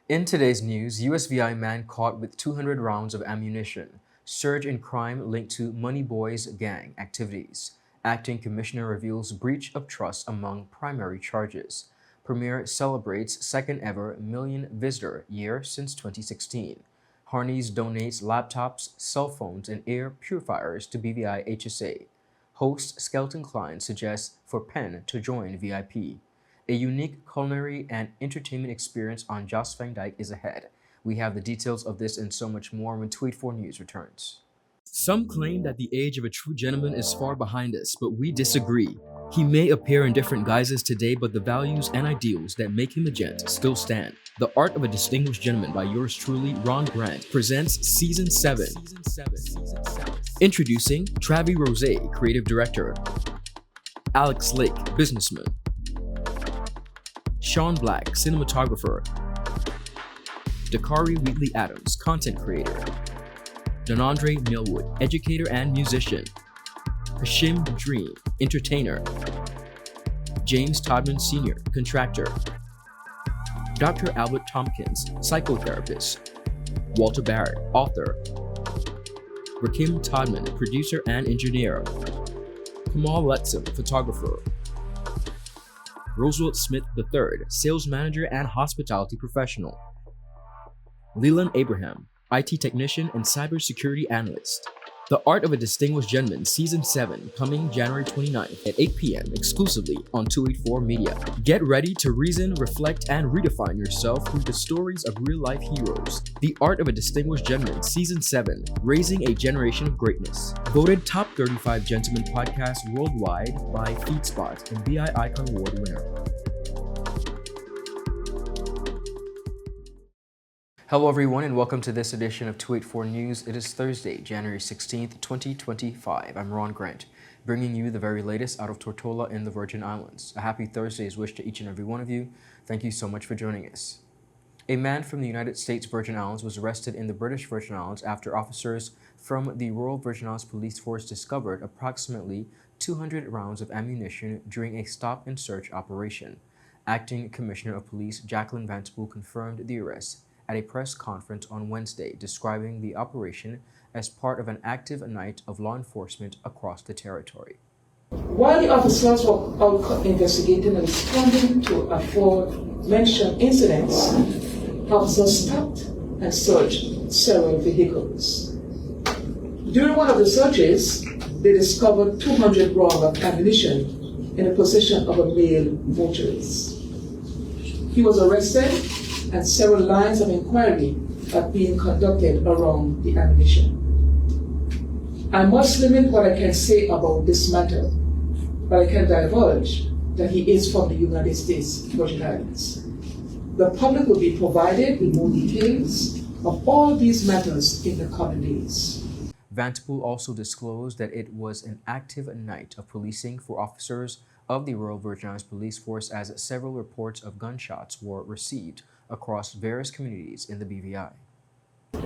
In today's news, USVI man caught with 200 rounds of ammunition. Surge in crime linked to Money Boys gang activities. Acting Commissioner reveals breach of trust among primary charges. Premier celebrates second ever million visitor year since 2016. Harneys donates laptops, cell phones, and air purifiers to BVI HSA. Host SKELTON-CLINE suggests for PENN to join VIP. A unique culinary and entertainment experience on JOST DYKE is ahead. We have the details of this and so much more when Tweet 4 News returns. Some claim that the age of a true gentleman is far behind us, but we disagree. He may appear in different guises today, but the values and ideals that make him a gent still stand. The Art of a Distinguished Gentleman by yours truly, Ron Grant, presents Season 7. Introducing Travi Rose, Creative Director. Alex Lake, Businessman. Sean Black, Cinematographer. Dakari Wheatley Adams, Content Creator. Donandre Millwood, Educator and Musician. Hashim Dream, Entertainer. James Todman Sr., Contractor. Dr. Albert Tompkins, Psychotherapist. Walter Barrett, Author. Rakim Todman, Producer and Engineer. Kamal Letson, Photographer. Roosevelt Smith III, Sales Manager and Hospitality Professional. Leland Abraham, IT Technician and Cybersecurity Analyst. The Art of a Distinguished Gentleman Season 7, coming January 29th at 8 p.m. exclusively on 284 Media. Get ready to reason, reflect, and redefine yourself through the stories of real-life heroes. The Art of a Distinguished Gentleman Season 7, Raising a Generation of Greatness. Voted Top 35 Gentleman Podcast Worldwide by FeedSpot and BI Icon Award winner. Hello everyone and welcome to this edition of 284 News. It is Thursday, January 16th, 2025. I'm Ron Grant, bringing you the very latest out of Tortola in the Virgin Islands. A happy Thursday is wished to each and every one of you. Thank you so much for joining us. A man from the United States Virgin Islands was arrested in the British Virgin Islands after officers from the Royal Virgin Islands Police Force discovered approximately 200 rounds of ammunition during a stop and search operation. Acting Commissioner of Police Jacqueline Vantapool confirmed the arrest at a press conference on Wednesday, describing the operation as part of an active night of law enforcement across the territory. While the officers were out investigating and responding to aforementioned incidents, officers stopped and searched several vehicles. During one of the searches, they discovered 200 rounds of ammunition in the possession of a male motorist. He was arrested and several lines of inquiry are being conducted around the ammunition. I must limit what I can say about this matter, but I can divulge that he is from the United States Virgin Islands. The public will be provided with more details of all these matters in the coming days. Vantapool also disclosed that it was an active night of policing for officers of the Royal Virgin Islands Police Force as several reports of gunshots were received across various communities in the BVI.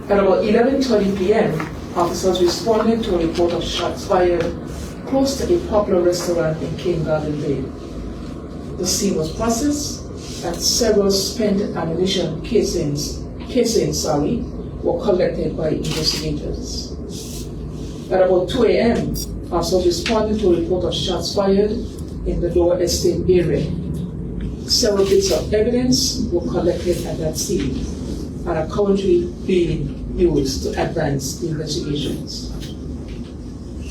At about 11:20 p.m., officers responded to a report of shots fired close to a popular restaurant in King Garden Bay. The scene was processed and several spent ammunition casings were collected by investigators. At about 2 a.m., officers responded to a report of shots fired in the Lower Estate area. Several bits of evidence were collected at that scene and are currently being used to advance the investigations.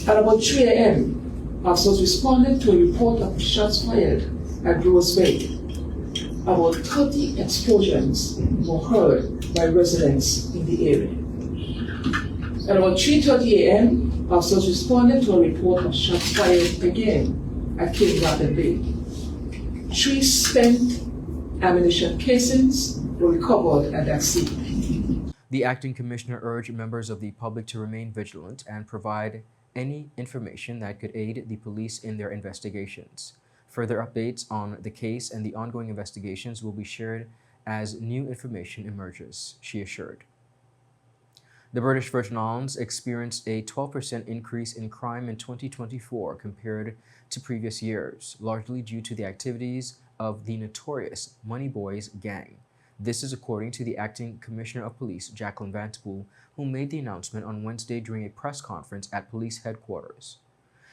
At about 3 a.m., officers responded to a report of shots fired at Rose Bay. About 30 explosions were heard by residents in the area. At about 3:30 a.m., officers responded to a report of shots fired again at King Garden Bay. 3 spent ammunition casings were recovered at that scene. The acting commissioner urged members of the public to remain vigilant and provide any information that could aid the police in their investigations. Further updates on the case and the ongoing investigations will be shared as new information emerges, she assured. The British Virgin Islands experienced a 12% increase in crime in 2024 compared to previous years, largely due to the activities of the notorious Money Boys gang. This is according to the Acting Commissioner of Police, Jacqueline Vantapool, who made the announcement on Wednesday during a press conference at police headquarters.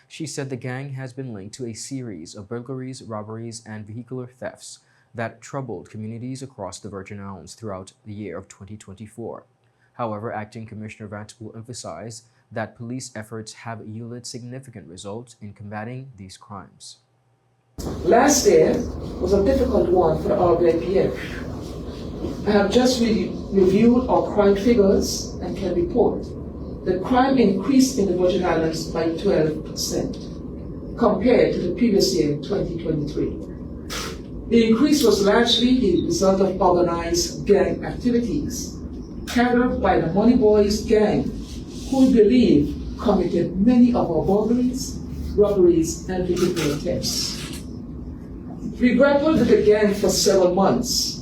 She said the gang has been linked to a series of burglaries, robberies, and vehicular thefts that troubled communities across the Virgin Islands throughout the year of 2024. However, Acting Commissioner Vantapool emphasized that police efforts have yielded significant results in combating these crimes. Last year was a difficult one for the RBIPF. I have just reviewed our crime figures and can report that crime increased in the Virgin Islands by 12% compared to the previous year, 2023. The increase was largely the result of organized gang activities carried out by the Money Boys gang, who we believe committed many of our burglaries, robberies, and vehicular thefts. We grappled with the gang for several months,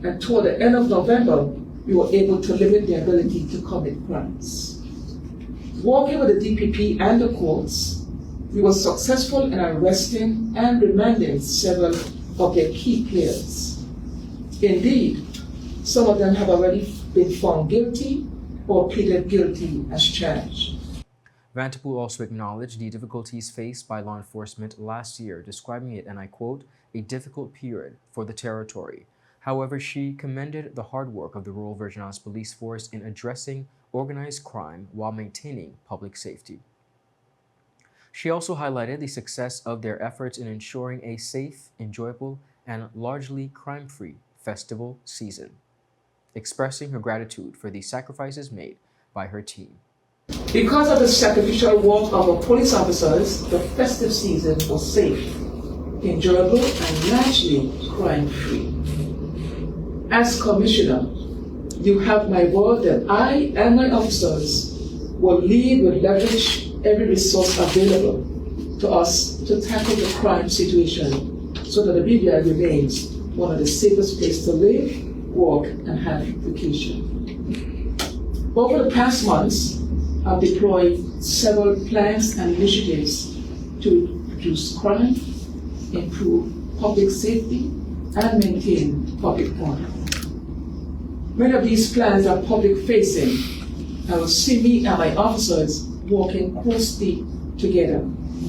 and toward the end of November, we were able to limit their ability to commit crimes. Working with the DPP and the courts, we were successful in arresting and remanding several of their key players. Indeed, some of them have already been found guilty or pleaded guilty as charged. Vantapool also acknowledged the difficulties faced by law enforcement last year, describing it, and I quote, a difficult period for the territory. However, she commended the hard work of the Royal Virgin Islands Police Force in addressing organized crime while maintaining public safety. She also highlighted the success of their efforts in ensuring a safe, enjoyable, and largely crime-free festival season, expressing her gratitude for the sacrifices made by her team. Because of the sacrificial work of our police officers, the festive season was safe, enjoyable, and largely crime-free. As Commissioner, you have my word that I and my officers will lead with leverage every resource available to us to tackle the crime situation so that the BVI remains one of the safest places to live, work, and have vacation. Over the past months, I've deployed several plans and initiatives to reduce crime, improve public safety, and maintain public order. Many of these plans are public-facing. I will see me and my officers working closely together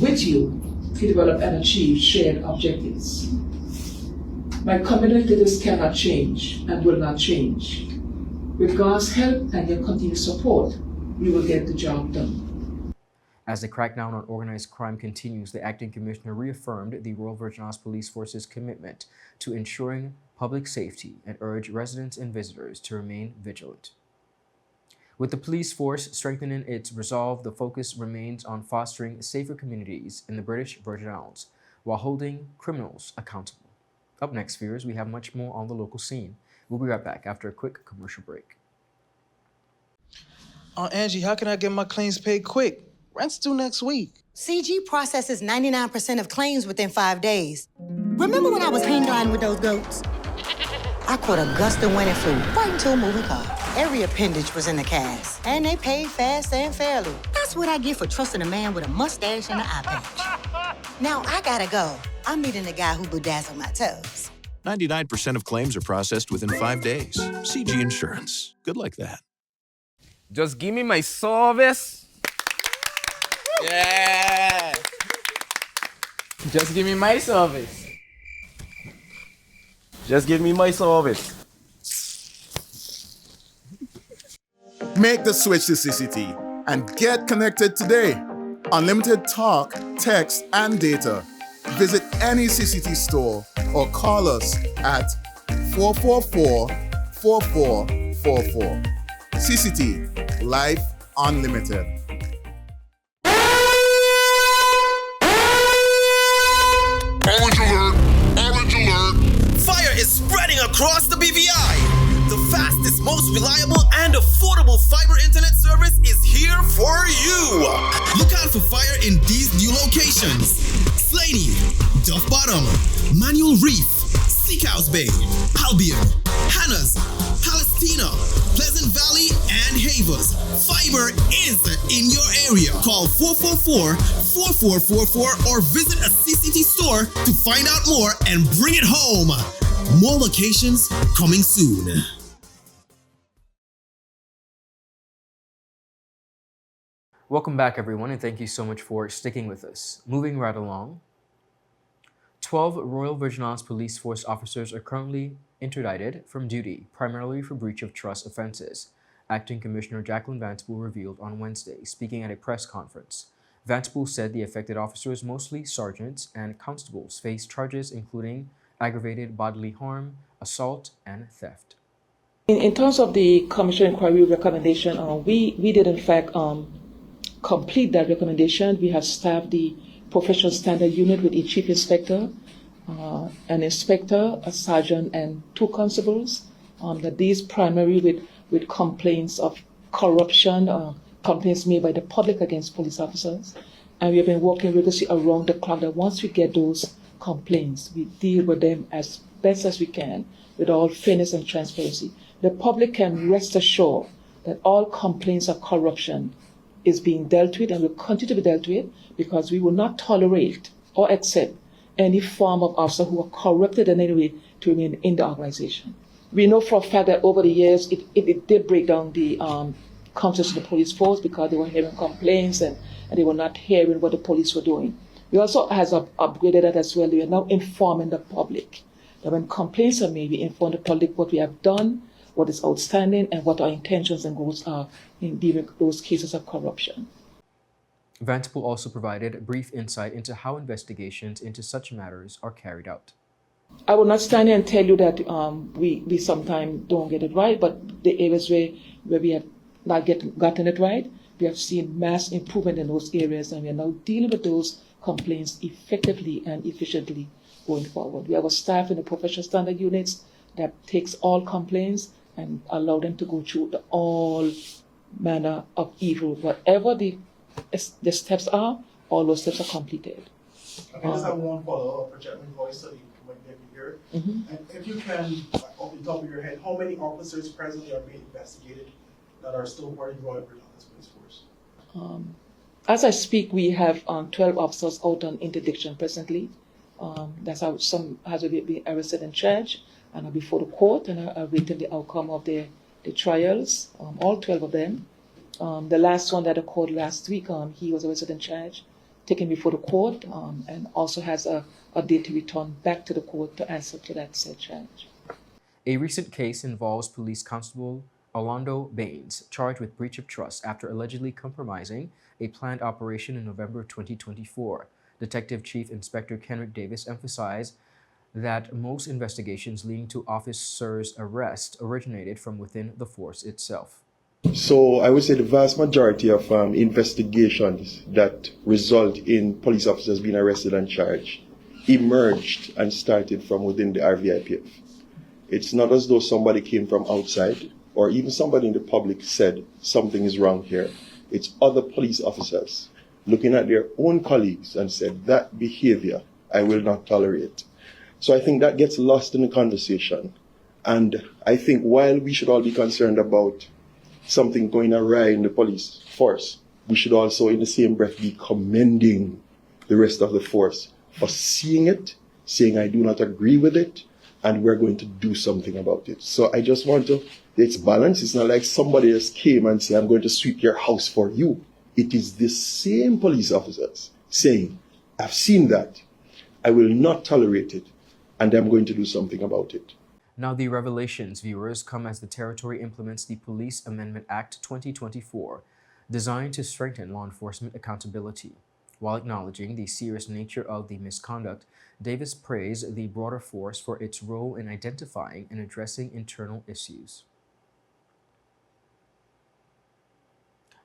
with you to develop and achieve shared objectives. My commitment to this cannot change and will not change. With God's help and your continued support, we will get the job done. As the crackdown on organized crime continues, the Acting Commissioner reaffirmed the Royal Virgin Islands Police Force's commitment to ensuring public safety and urged residents and visitors to remain vigilant. With the police force strengthening its resolve, the focus remains on fostering safer communities in the British Virgin Islands while holding criminals accountable. Up next, viewers, we have much more on the local scene. We'll be right back after a quick commercial break. Angie, how can I get my claims paid quick? Rent's due next week. CG processes 99% of claims within 5 days. Remember when I was hang gliding with those goats? I caught a gust of wind and flew right into a moving car. Every appendage was in the cast, and they paid fast and fairly. That's what I get for trusting a man with a mustache and an eye patch. Now I gotta go. I'm meeting the guy who bedazzled my toes. 99% of claims are processed within 5 days. CG Insurance. Good like that. Just give me my service. Yeah. Just give me my service. Just give me my service. Make the switch to CCT and get connected today. Unlimited talk, text, and data. Visit any CCT store or call us at 444-4444. CCT, Life Unlimited. Orange alert! Orange alert! Fire is spreading across the BVI. The fastest, most reliable, and affordable fiber internet service is here for you. Look out for fire in these new locations: Slaney, Duff Bottom, Manual Reef, Seacows Bay, Albion, Hannah's, Palestina, Pleasant Valley, and Havers. Fiber is in your area. Call 444-4444 or visit a CCT store to find out more and bring it home. More locations coming soon. Welcome back, everyone, and thank you so much for sticking with us. Moving right along, 12 Royal Virgin Islands Police Force officers are currently interdicted from duty, primarily for breach of trust offenses, Acting Commissioner Jacqueline Vantapool revealed on Wednesday, speaking at a press conference. Vantapool said the affected officers, mostly sergeants and constables, face charges including aggravated bodily harm, assault, and theft. In terms of the Commission inquiry recommendation, we did in fact complete that recommendation. We have staffed the professional standard unit with a chief inspector, an inspector, a sergeant, and 2 constables. That these primarily with complaints of corruption, complaints made by the public against police officers. And we have been working rigorously around the clock that once we get those complaints, we deal with them as best as we can with all fairness and transparency. The public can rest assured that all complaints of corruption is being dealt with and will continue to be dealt with, because we will not tolerate or accept any form of officer who are corrupted in any way to remain in the organization. We know for a fact that over the years it did break down the competence of the police force, because they were hearing complaints and they were not hearing what the police were doing. We also has upgraded that as well. We are now informing the public that when complaints are made, we inform the public what we have done, what is outstanding, and what our intentions and goals are in dealing with those cases of corruption. Vantapool also provided brief insight into how investigations into such matters are carried out. I will not stand here and tell you that we sometimes don't get it right, but the areas where we have not gotten it right, we have seen mass improvement in those areas, and we are now dealing with those complaints effectively and efficiently going forward. We have a staff in the professional standard units that takes all complaints and allow them to go through all manner of evil. Whatever the steps are, all those steps are completed. Okay, I just have one follow-up, project my voice so you might get me here. And if you can, off the top of your head, how many officers presently are being investigated that are still part of the Royal Virgin Islands Police Force? As I speak, we have 12 officers out on interdiction presently. That's how some has been arrested and charged and are before the court and are waiting the outcome of the trials, all 12 of them. The last one that occurred last week, he was arrested and charged, taken before the court, and also has a date to return back to the court to answer to that said charge. A recent case involves police constable Orlando Baines, charged with breach of trust after allegedly compromising a planned operation in November 2024. Detective Chief Inspector Kenrick Davis emphasized that most investigations leading to officers' arrest originated from within the force itself. So I would say the vast majority of investigations that result in police officers being arrested and charged emerged and started from within the RVIPF. It's not as though somebody came from outside or even somebody in the public said something is wrong here. It's other police officers looking at their own colleagues and said, that behavior I will not tolerate. So I think that gets lost in the conversation. And I think while we should all be concerned about something going awry in the police force, we should also in the same breath be commending the rest of the force for seeing it, saying I do not agree with it, and we're going to do something about it. So I just want to, it's balanced. It's not like somebody else came and said, I'm going to sweep your house for you. It is the same police officers saying, I've seen that, I will not tolerate it, and I'm going to do something about it. Now, the revelations, viewers, come as the territory implements the Police Amendment Act 2024, designed to strengthen law enforcement accountability. While acknowledging the serious nature of the misconduct, Davis praised the broader force for its role in identifying and addressing internal issues.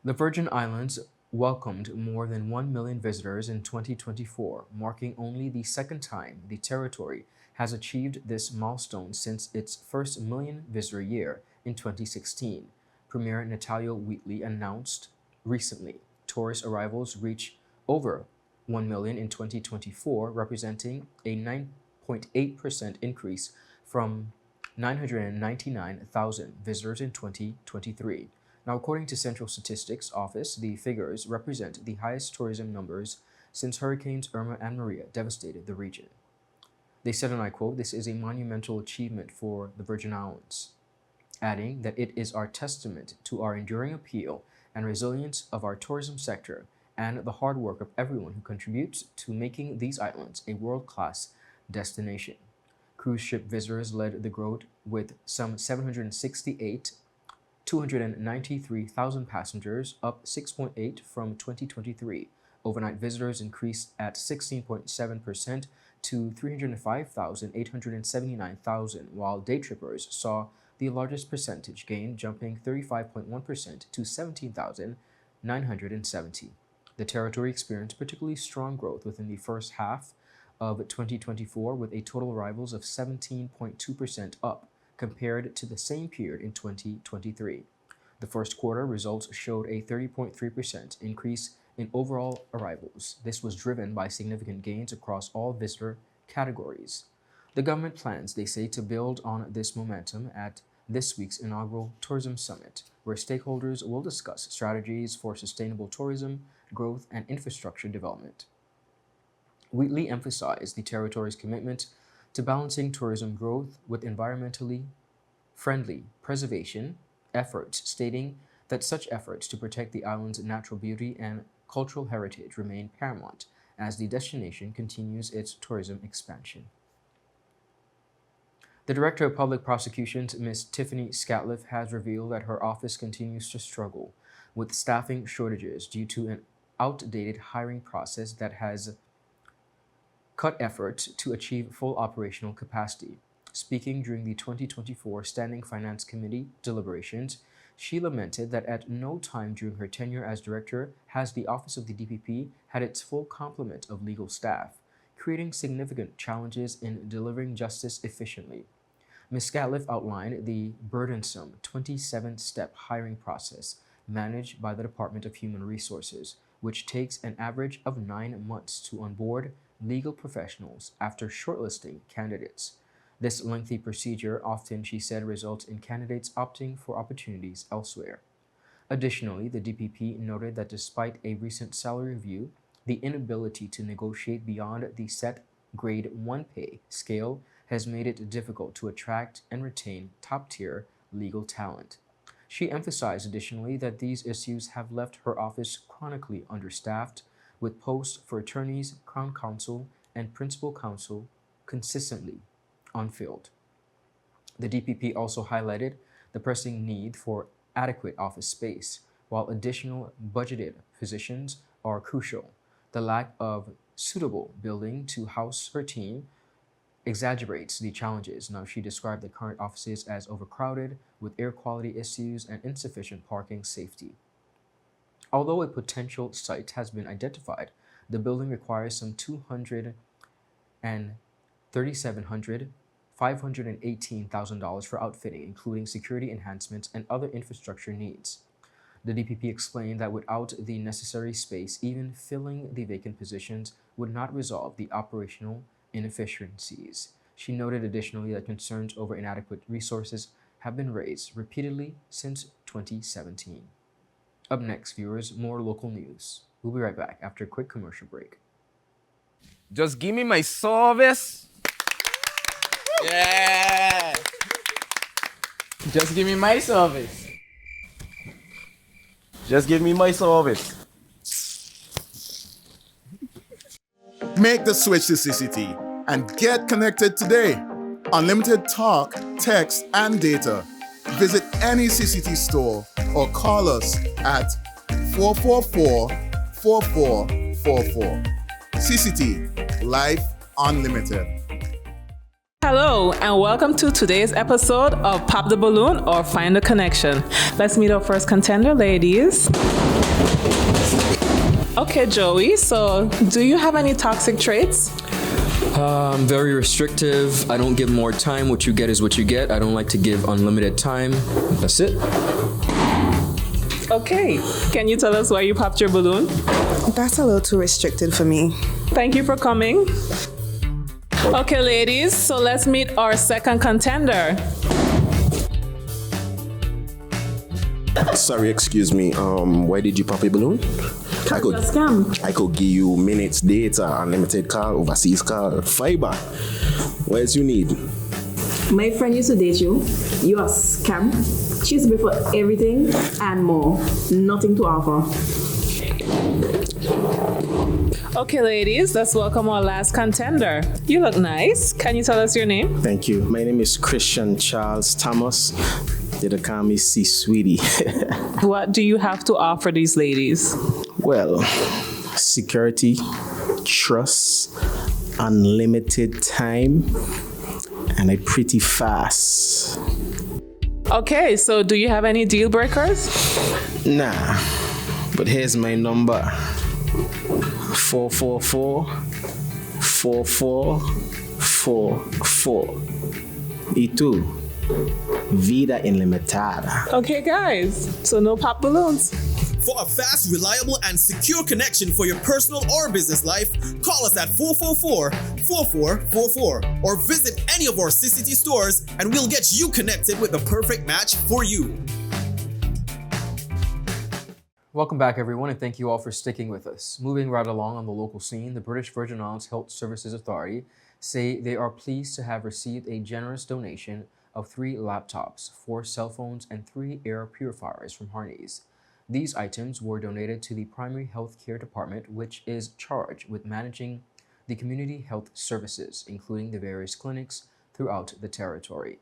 The Virgin Islands welcomed more than 1 million visitors in 2024, marking only the second time the territory has achieved this milestone since its first million visitor year in 2016. Premier Natalia Wheatley announced recently tourist arrivals reached over 1 million in 2024, representing a 9.8% increase from 999,000 visitors in 2023. Now, according to Central Statistics Office, the figures represent the highest tourism numbers since Hurricanes Irma and Maria devastated the region. They said, and I quote, "This is a monumental achievement for the Virgin Islands," adding that it is our testament to our enduring appeal and resilience of our tourism sector and the hard work of everyone who contributes to making these islands a world-class destination. Cruise ship visitors led the growth with some 293,000 passengers, up 6.8 from 2023. Overnight visitors increased at 16.7% to 305,879,000, while day trippers saw the largest percentage gain, jumping 35.1% to 17,970. The territory experienced particularly strong growth within the first half of 2024, with a total arrivals of 17.2% up compared to the same period in 2023. The first quarter results showed a 30.3% increase in overall arrivals. This was driven by significant gains across all visitor categories. The government plans, they say, to build on this momentum at this week's inaugural Tourism Summit, where stakeholders will discuss strategies for sustainable tourism, growth, and infrastructure development. Wheatley emphasized the territory's commitment to balancing tourism growth with environmentally friendly preservation efforts, stating that such efforts to protect the island's natural beauty and cultural heritage remain paramount as the destination continues its tourism expansion. The Director of Public Prosecutions, Ms. Tiffany Scatliff, has revealed that her office continues to struggle with staffing shortages due to an outdated hiring process that has cut efforts to achieve full operational capacity. Speaking during the 2024 Standing Finance Committee deliberations, she lamented that at no time during her tenure as director has the Office of the DPP had its full complement of legal staff, creating significant challenges in delivering justice efficiently. Ms. Scatliff outlined the burdensome 27-step hiring process managed by the Department of Human Resources, which takes an average of 9 months to onboard legal professionals after shortlisting candidates. This lengthy procedure often, she said, results in candidates opting for opportunities elsewhere. Additionally, the DPP noted that despite a recent salary review, the inability to negotiate beyond the set grade 1 pay scale has made it difficult to attract and retain top-tier legal talent. She emphasized additionally that these issues have left her office chronically understaffed, with posts for attorneys, Crown Counsel, and Principal Counsel consistently unfilled. The DPP also highlighted the pressing need for adequate office space, while additional budgeted positions are crucial. The lack of suitable building to house her team exaggerates the challenges. Now, she described the current offices as overcrowded, with air quality issues and insufficient parking safety. Although a potential site has been identified, the building requires some $518,000 for outfitting, including security enhancements and other infrastructure needs. The DPP explained that without the necessary space, even filling the vacant positions would not resolve the operational inefficiencies. She noted additionally that concerns over inadequate resources have been raised repeatedly since 2017. Up next, viewers, more local news. We'll be right back after a quick commercial break. Just give me my service. Yeah. Just give me my service. Just give me my service. Make the switch to CCT and get connected today. Unlimited talk, text, and data. Visit any CCT store or call us at 444-4444. CCT, Life Unlimited. Hello, and welcome to today's episode of Pop the Balloon or Find the Connection. Let's meet our first contender, ladies. Okay, Joey, so do you have any toxic traits? I'm very restrictive. I don't give more time. What you get is what you get. I don't like to give unlimited time. That's it. Okay, can you tell us why you popped your balloon? That's a little too restricted for me. Thank you for coming. Okay, ladies, so let's meet our second contender. Sorry, excuse me. Why did you pop a balloon? I could give you minutes, data, unlimited call, overseas call, fiber. What else you need? My friend used to date you. You are scam. She used to be for everything and more. Nothing to offer. Okay, ladies, let's welcome our last contender. You look nice. Can you tell us your name? Thank you. My name is Christian Charles Thomas. They call me C Sweetie. What do you have to offer these ladies? Well, security, trust, unlimited time, and a pretty fast. Okay, so do you have any deal breakers? Nah, but here's my number. 444-4444. Y tú, vida ilimitada. Okay, guys, so no pop balloons. For a fast, reliable, and secure connection for your personal or business life, call us at 444-4444 or visit any of our CCT stores and we'll get you connected with the perfect match for you. Welcome back, everyone, and thank you all for sticking with us. Moving right along on the local scene, the British Virgin Islands Health Services Authority say they are pleased to have received a generous donation of 3 laptops, 4 cell phones, and 3 air purifiers from Harneys. These items were donated to the Primary Health Care Department, which is charged with managing the community health services, including the various clinics throughout the territory.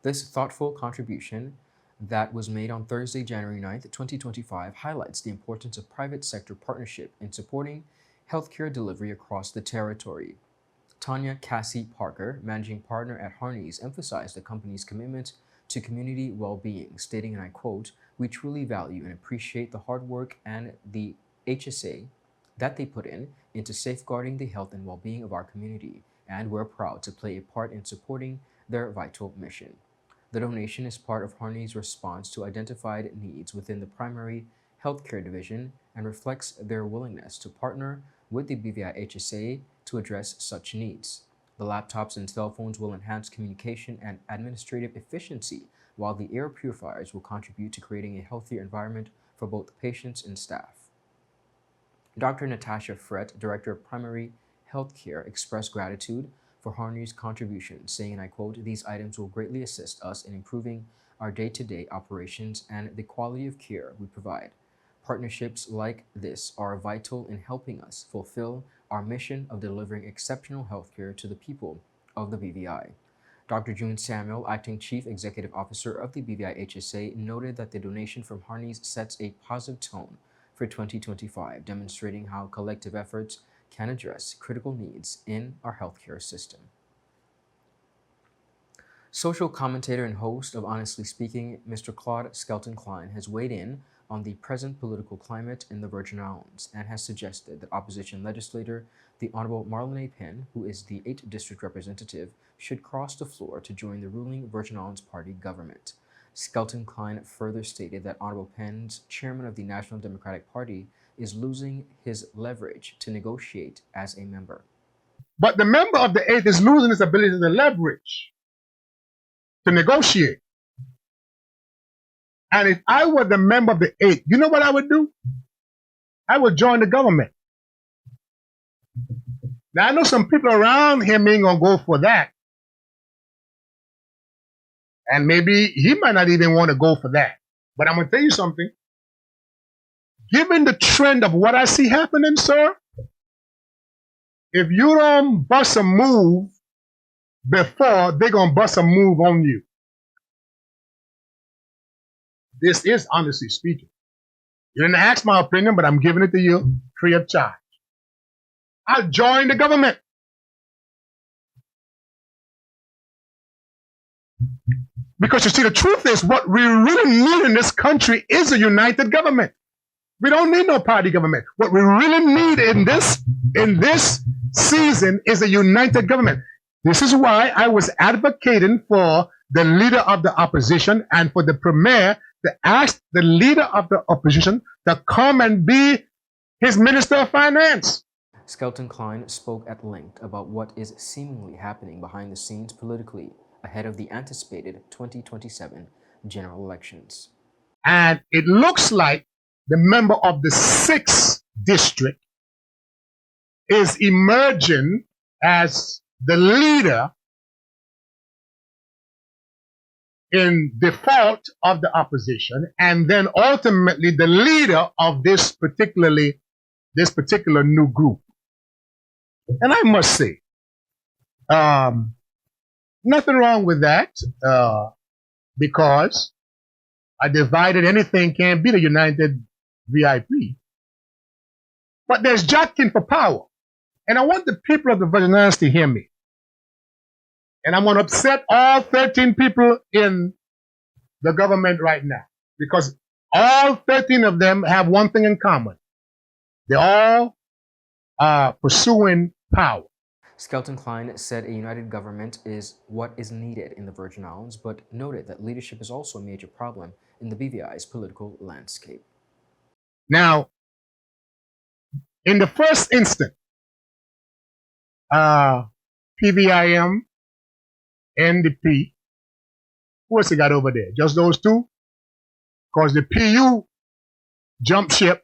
This thoughtful contribution that was made on Thursday, January 9th, 2025, highlights the importance of private sector partnership in supporting healthcare delivery across the territory. Tanya Cassie Parker, managing partner at Harneys, emphasized the company's commitment to community well-being, stating, and I quote, "We truly value and appreciate the hard work and the HSA that they put into safeguarding the health and well-being of our community, and we're proud to play a part in supporting their vital mission." The donation is part of Harney's response to identified needs within the primary healthcare division and reflects their willingness to partner with the BVI HSA to address such needs. The laptops and cell phones will enhance communication and administrative efficiency, while the air purifiers will contribute to creating a healthier environment for both patients and staff. Dr. Natasha Frett, Director of Primary Healthcare, expressed gratitude for Harney's contribution, saying, and I quote, "These items will greatly assist us in improving our day-to-day operations and the quality of care we provide. Partnerships like this are vital in helping us fulfill our mission of delivering exceptional healthcare to the people of the BVI." Dr. June Samuel, Acting Chief Executive Officer of the BVI HSA, noted that the donation from Harney's sets a positive tone for 2025, demonstrating how collective efforts can address critical needs in our healthcare system. Social commentator and host of Honestly Speaking, Mr. Claude SKELTON-CLINE, has weighed in on the present political climate in the Virgin Islands and has suggested that opposition legislator, the Honorable Marlene Penn, who is the 8th District Representative, should cross the floor to join the ruling Virgin Islands Party government. SKELTON-CLINE further stated that Honorable Penn's chairman of the National Democratic Party is losing his leverage to negotiate as a member. But the member of the 8th is losing his ability to leverage, to negotiate. And if I were the member of the 8th, you know what I would do? I would join the government. Now, I know some people around him ain't going to go for that. And maybe he might not even want to go for that. But I'm going to tell you something. Given the trend of what I see happening, sir, if you don't bust a move before, they're going to bust a move on you. This is honestly speaking. You didn't ask my opinion, but I'm giving it to you free of charge. I'll join the government. Because you see, the truth is, what we really need in this country is a united government. We don't need no party government. What we really need in this season is a united government. This is why I was advocating for the leader of the opposition and for the premier to ask the leader of the opposition to come and be his Minister of Finance. SKELTON-CLINE spoke at length about what is seemingly happening behind the scenes politically ahead of the anticipated 2027 general elections. And it looks like the member of the 6th district is emerging as the leader in default of the opposition, and then ultimately the leader of this particular new group. And I must say, nothing wrong with that, because a divided anything can't be the united VIP. But there's jockeying for power. And I want the people of the Virgin Islands to hear me. And I'm going to upset all 13 people in the government right now, because all 13 of them have one thing in common. They all are pursuing power. Skelton-CLINE said a united government is what is needed in the Virgin Islands, but noted that leadership is also a major problem in the BVI's political landscape. Now, in the first instance, PVIM, NDP, who else you got over there? Just those two? Because the PU jumped ship,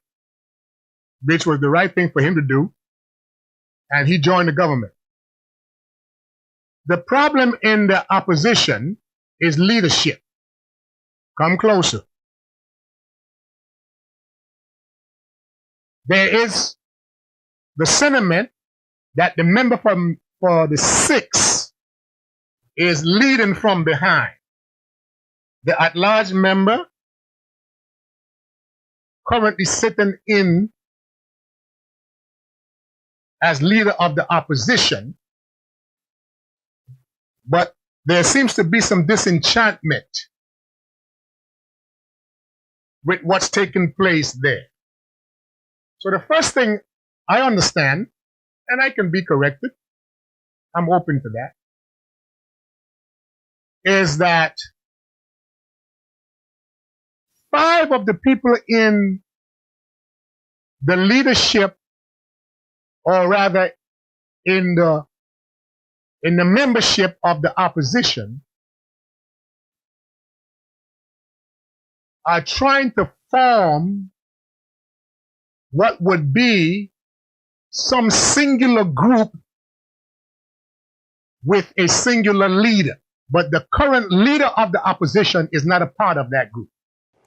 which was the right thing for him to do, and he joined the government. The problem in the opposition is leadership. Come closer. There is the sentiment that the member for the 6 is leading from behind. The at-large member currently sitting in as leader of the opposition, but there seems to be some disenchantment with what's taking place there. So the first thing I understand, and I can be corrected, I'm open to that, is that 5 of the people in the leadership, or rather in the membership of the opposition, are trying to form what would be some singular group with a singular leader. But the current leader of the opposition is not a part of that group.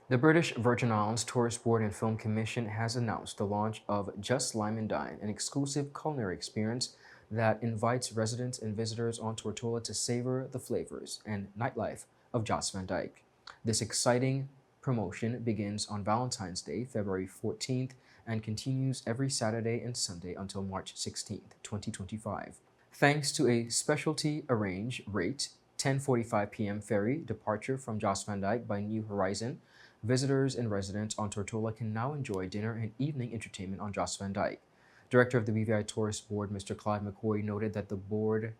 The British Virgin Islands Tourist Board and Film Commission has announced the launch of Just Lime and Dine, an exclusive culinary experience that invites residents and visitors on Tortola to savor the flavors and nightlife of Jost Van Dyke. This exciting promotion begins on Valentine's Day, February 14th, and continues every Saturday and Sunday until March 16th, 2025. Thanks to a specialty arrange rate 10:45 p.m. ferry departure from Jost Van Dyke by New Horizon, visitors and residents on Tortola can now enjoy dinner and evening entertainment on Jost Van Dyke. Director of the BVI Tourist Board, Mr. Clyde McCoy, noted that the board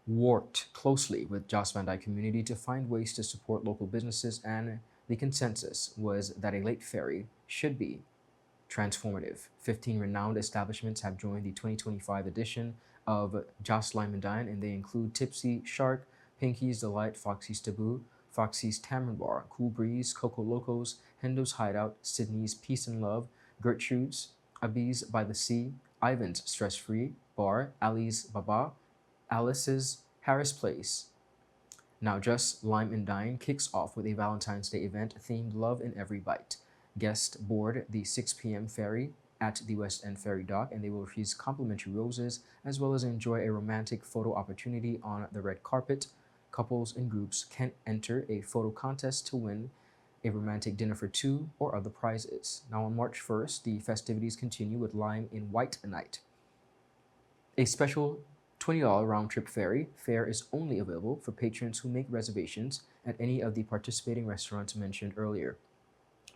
worked closely with Jost Van Dyke community to find ways to support local businesses, and the consensus was that a late ferry should be transformative. 15 renowned establishments have joined the 2025 edition of Jost Lime and Dine, and they include Tipsy Shark, Pinky's Delight, Foxy's Taboo, Foxy's Tamarind Bar, Cool Breeze, Coco Locos, Hendo's Hideout, Sydney's Peace and Love, Gertrude's, Abby's by the Sea, Ivan's Stress Free Bar, Ali's Baba, Alice's Harris Place. Now Just Lime and Dine kicks off with a Valentine's Day event themed Love in Every Bite. Guests board the 6 p.m. ferry at the West End Ferry Dock, and they will receive complimentary roses as well as enjoy a romantic photo opportunity on the red carpet. Couples and groups can enter a photo contest to win a romantic dinner for 2 or other prizes. Now on March 1st, the festivities continue with Lime in White Night. A special $20 round-trip ferry fare is only available for patrons who make reservations at any of the participating restaurants mentioned earlier.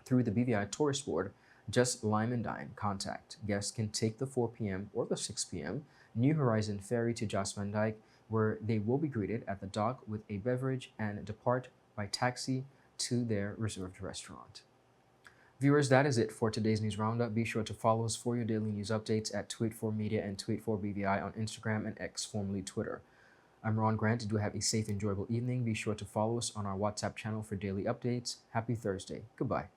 Through the BVI Tourist Board, Just Lime and Dine contact. Guests can take the 4 p.m. or the 6 p.m. New Horizon ferry to Jost Van Dyke, where they will be greeted at the dock with a beverage and depart by taxi to their reserved restaurant. Viewers, that is it for today's News Roundup. Be sure to follow us for your daily news updates at Tweet4Media and Tweet4BVI on Instagram and X, formerly Twitter. I'm Ron Grant. Do have a safe, enjoyable evening. Be sure to follow us on our WhatsApp channel for daily updates. Happy Thursday. Goodbye.